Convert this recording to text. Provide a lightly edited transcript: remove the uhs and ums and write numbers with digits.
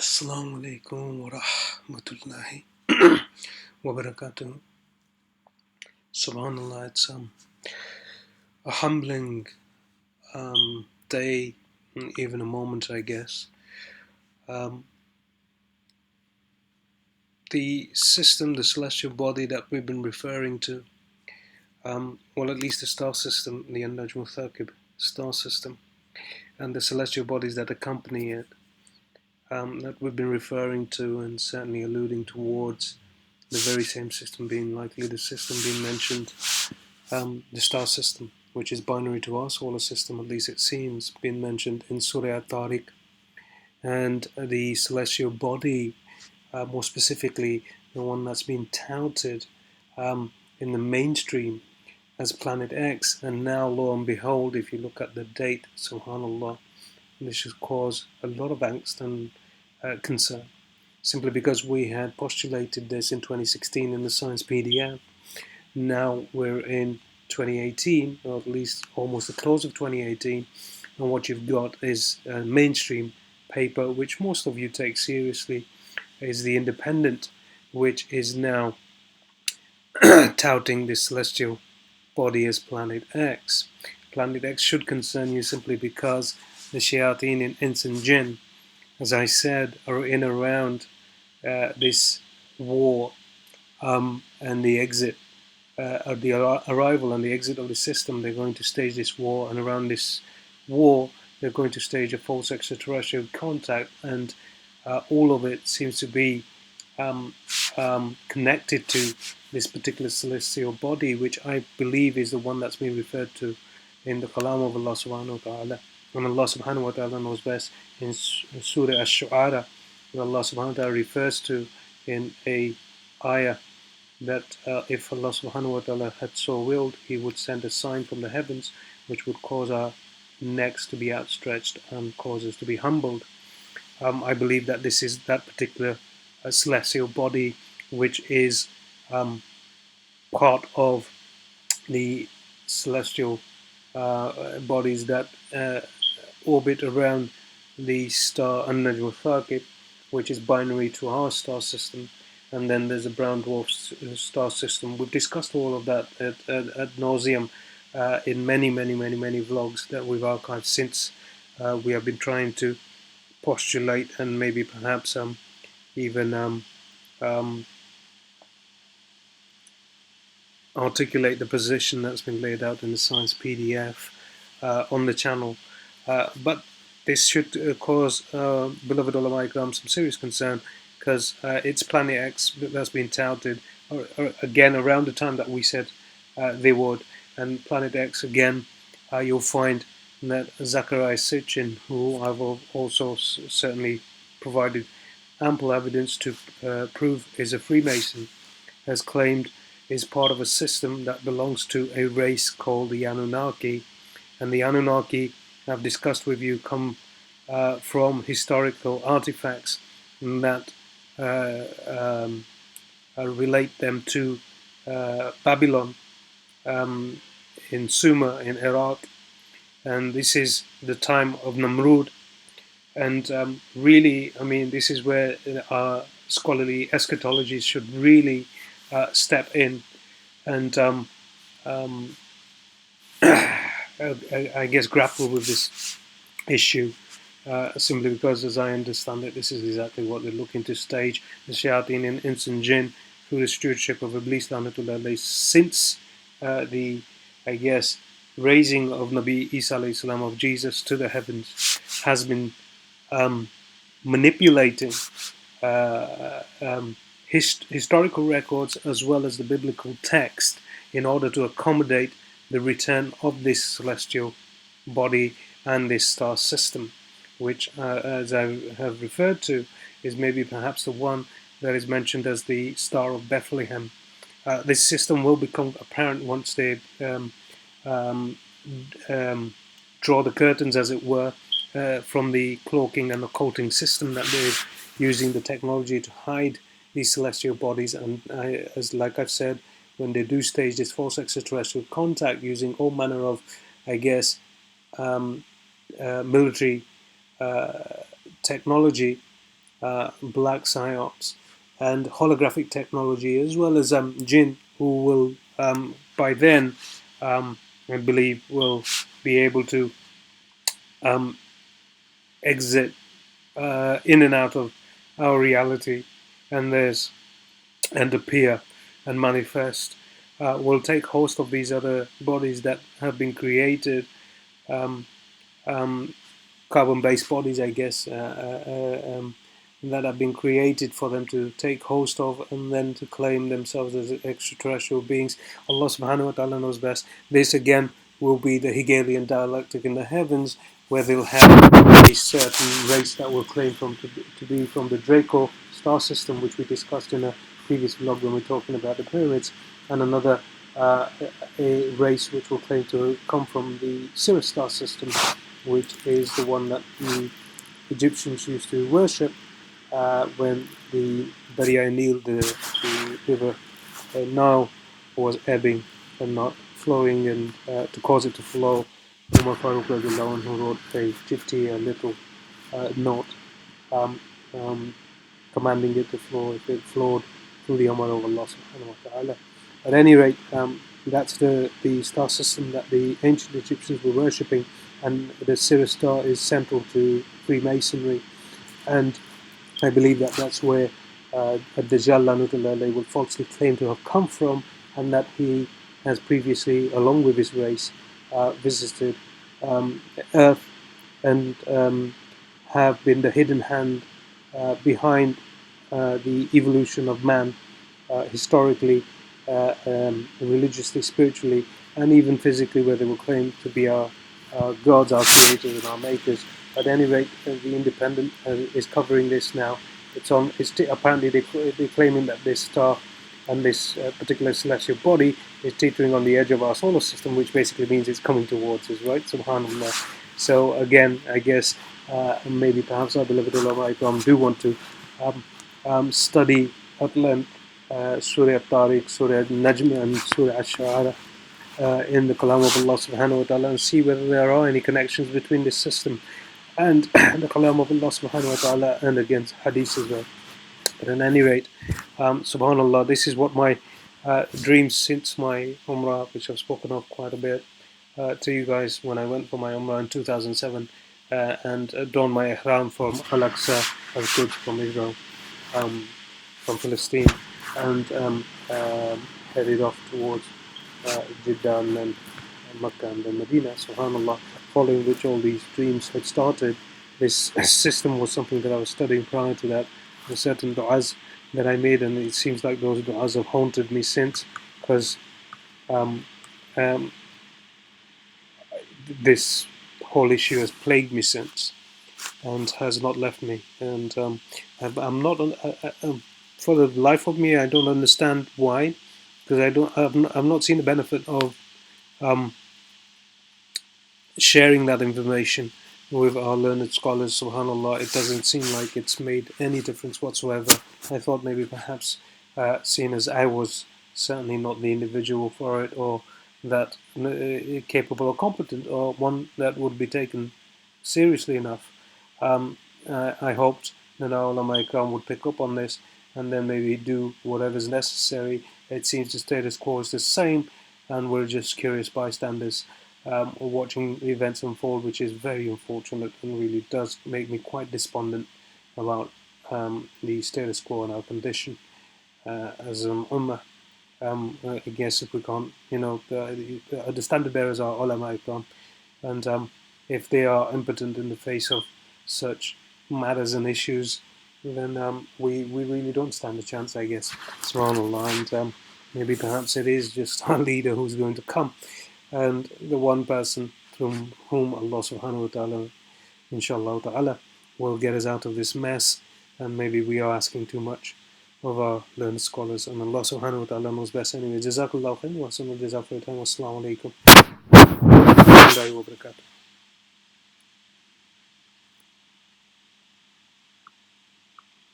Assalamu alaikum wa rahmatullahi wa barakatuh. Subhanallah, it's a humbling day, even a moment, I guess. The system, the celestial body that we've been referring to, well, at least the star system, the An-Najm al-Thaqib star system, and the celestial bodies that accompany it, that we've been referring to and certainly alluding towards the very same system being likely the system being mentioned, the star system, which is binary to our solar system, at least it seems, being mentioned in Surah At-Tariq, and the celestial body, more specifically the one that's been touted in the mainstream as Planet X, and now, lo and behold, if you look at the date, subhanallah, this should cause a lot of angst and concern, simply because we had postulated this in 2016 in the Science PDF. Now we're in 2018, or at least almost the close of 2018, and what you've got is a mainstream paper, which most of you take seriously, is The Independent, which is now touting this celestial body as Planet X. Planet X should concern you simply because the Shayateen in Ins and Jinn, as I said, are in around this war and the exit, the arrival and the exit of the system. They're going to stage this war, and around this war, they're going to stage a false extraterrestrial contact, and all of it seems to be connected to this particular celestial body, which I believe is the one that's been referred to in the Kalam of Allah subhanahu wa ta'ala. And Allah subhanahu wa ta'ala knows best in Surah Ash-Shu'ara, where Allah subhanahu wa ta'ala refers to in a ayah that if Allah subhanahu wa ta'ala had so willed, He would send a sign from the heavens which would cause our necks to be outstretched and cause us to be humbled. I believe that this is that particular celestial body, which is part of the celestial bodies that orbit around the star An-Najm al-Thaqib, which is binary to our star system, and then there's a brown dwarf star system. We've discussed all of that at nauseum in many vlogs that we've archived since we have been trying to postulate and maybe perhaps even articulate the position that's been laid out in the Science PDF on the channel. But this should cause beloved ulama ikram some serious concern, because it's Planet X that's been touted again around the time that we said they would. And Planet X, again, you'll find that Zachariah Sitchin, who I've also certainly provided ample evidence to prove is a Freemason, has claimed is part of a system that belongs to a race called the Anunnaki. And the Anunnaki, I've discussed with you, come from historical artifacts that relate them to Babylon in Sumer in Iraq, and this is the time of Namrud. And really, I mean, this is where our scholarly eschatology should really step in and I guess grapple with this issue, simply because, as I understand it, this is exactly what they're looking to stage the Shayateen in Ins and Jinn through the stewardship of Iblis Lanatullah since the, I guess, raising of Nabi Isa alayhi salam, of Jesus to the heavens, has been manipulating historical records as well as the biblical text in order to accommodate the return of this celestial body and this star system, which, as I have referred to, is maybe perhaps the one that is mentioned as the Star of Bethlehem. This system will become apparent once they draw the curtains, as it were, from the cloaking and occulting system that they're using the technology to hide these celestial bodies. And like I've said, when they do stage this false extraterrestrial contact using all manner of, I guess, military technology, black psyops, and holographic technology, as well as jinn, who will by then, I believe, will be able to um, exit in and out of our reality, and there's and appear and manifest. Will take host of these other bodies that have been created, um, um, carbon-based bodies, I guess, that have been created for them to take host of and then to claim themselves as extraterrestrial beings. Allah subhanahu wa ta'ala knows best. This again will be the Hegelian dialectic in the heavens, where they'll have a certain race that will claim to be from the Draco star system, which we discussed in a previous vlog when we were talking about the pyramids, and another a race which will claim to come from the Sirius star system, which is the one that the Egyptians used to worship when the Darya Nil, the river Nile, was ebbing and not flowing, and to cause it to flow, Umar Farooq who wrote a 50 little note um, um, commanding it to flow. If it flowed through the Amr of Allah subhanahu wa ta'ala. At any rate, that's the star system that the ancient Egyptians were worshipping, and the Sirius star is central to Freemasonry. And I believe that that's where Dajjal Lanutullah will falsely claim to have come from, and that he has previously, along with his race, visited Earth and have been the hidden hand behind the evolution of man historically, religiously, spiritually, and even physically, where they will claim to be our gods, our creators, and our makers. At any rate, the Independent is covering this now. It's on. Apparently they're claiming that this star and this particular celestial body is teetering on the edge of our solar system, which basically means it's coming towards us, right? Subhanallah. So again, I guess maybe perhaps our beloved ulama do want to study at length Surah Tariq, Surah Najm, and Surah Ash-Sha'ara in the Kalam of Allah subhanahu wa ta'ala, and see whether there are any connections between this system and the Kalam of Allah subhanahu wa ta'ala, and against Hadith as well. But at any rate, subhanallah, this is what my dreams since my Umrah, which I've spoken of quite a bit to you guys when I went for my Umrah in 2007 and donned my ihram from Al-Aqsa, Al-Quds from Israel, from Palestine, and headed off towards Jeddah and then Makkah and then Medina, subhanallah, following which all these dreams had started. This system was something that I was studying prior to that. There were certain du'as that I made, and it seems like those du'as have haunted me since, because um, um, this whole issue has plagued me since and has not left me. And I'm not, for the life of me, I don't understand why, because I've not seen the benefit of um, sharing that information with our learned scholars. Subhanallah, it doesn't seem like it's made any difference whatsoever. I thought maybe perhaps, seeing as I was certainly not the individual for it, or that capable or competent, or one that would be taken seriously enough, I hoped that our ulama ikram would pick up on this and then maybe do whatever's necessary. It seems the status quo is the same, and we're just curious bystanders watching the events unfold, which is very unfortunate and really does make me quite despondent about the status quo and our condition as ummah. I guess if we can't, the standard bearers are ulama ikram, and if they are impotent in the face of such matters and issues, then we really don't stand a chance, I guess. Subhanallah, and maybe perhaps it is just our leader who's going to come, and the one person from whom Allah subhanahu wa ta'ala, inshallah ta'ala, will get us out of this mess, and maybe we are asking too much of our learned scholars, and Allah subhanahu wa ta'ala knows best anyway. Jazakallah khair wa sallam, jazakallah, wa assalamu alaikum wa rahmatullahi wa barakatuh.